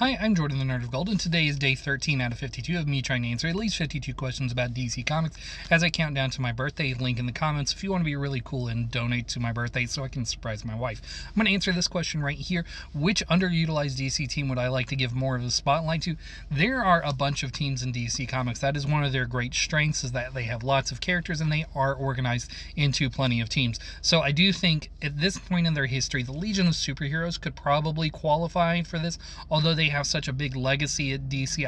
Hi, I'm Jordan the Nerd of Gold, and today is day 13 out of 52 of me trying to answer at least 52 questions about DC Comics as I count down to my birthday. Link in the comments if you want to be really cool and donate to my birthday so I can surprise my wife. I'm going to answer this question right here. Which underutilized DC team would I like to give more of a spotlight to? There are a bunch of teams in DC Comics. That is one of their great strengths, is that they have lots of characters and they are organized into plenty of teams. So I do think at this point in their history, the Legion of Superheroes could probably qualify for this, although they have such a big legacy at DC.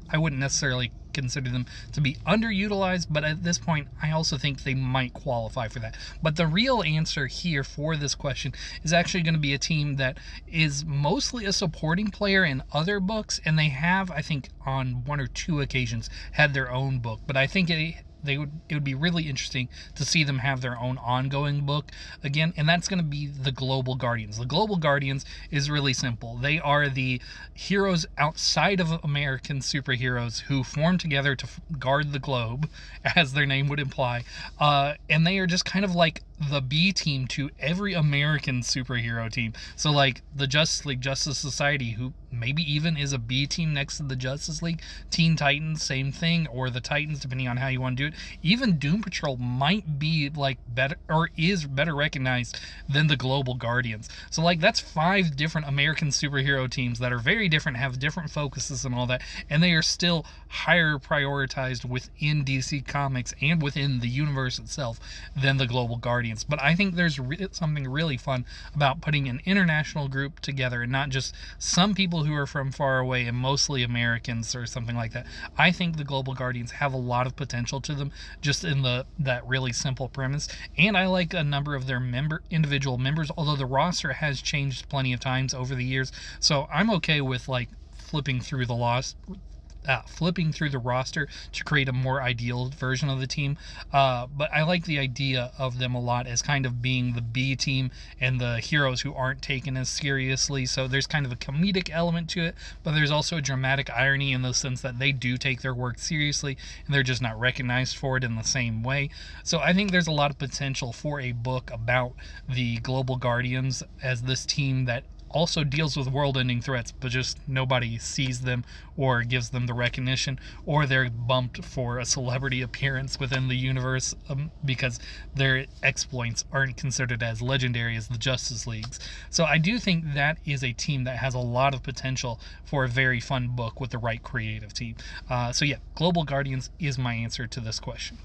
I wouldn't necessarily consider them to be underutilized, but at this point I also think they might qualify for that. But the real answer here for this question is actually going to be a team that is mostly a supporting player in other books, and they have, I think, on one or two occasions had their own book, but I think it would be really interesting to see them have their own ongoing book again, and that's going to be the Global Guardians. The Global Guardians is really simple. They are the heroes outside of American superheroes who form together to guard the globe, as their name would imply, and they are just kind of like the B team to every American superhero team. So like the Justice League, Justice Society, who maybe even is a B team next to the Justice League, Teen Titans, same thing, or the Titans, depending on how you want to do it. Even Doom Patrol might be like better, or is better recognized than the Global Guardians. So like that's 5 different American superhero teams that are very different, have different focuses and all that, and they are still higher prioritized within DC Comics and within the universe itself than the Global Guardians. But I think there's something really fun about putting an international group together and not just some people who are from far away and mostly Americans or something like that. I think the Global Guardians have a lot of potential to them just in that really simple premise, and I like a number of their individual members, although the roster has changed plenty of times over the years, so I'm okay with like flipping through the roster to create a more ideal version of the team. But I like the idea of them a lot as kind of being the B team and the heroes who aren't taken as seriously. So there's kind of a comedic element to it, but there's also a dramatic irony in the sense that they do take their work seriously and they're just not recognized for it in the same way. So I think there's a lot of potential for a book about the Global Guardians as this team that also deals with world-ending threats, but just nobody sees them or gives them the recognition, or they're bumped for a celebrity appearance within the universe because their exploits aren't considered as legendary as the Justice League's. So I do think that is a team that has a lot of potential for a very fun book with the right creative team. So yeah, Global Guardians is my answer to this question.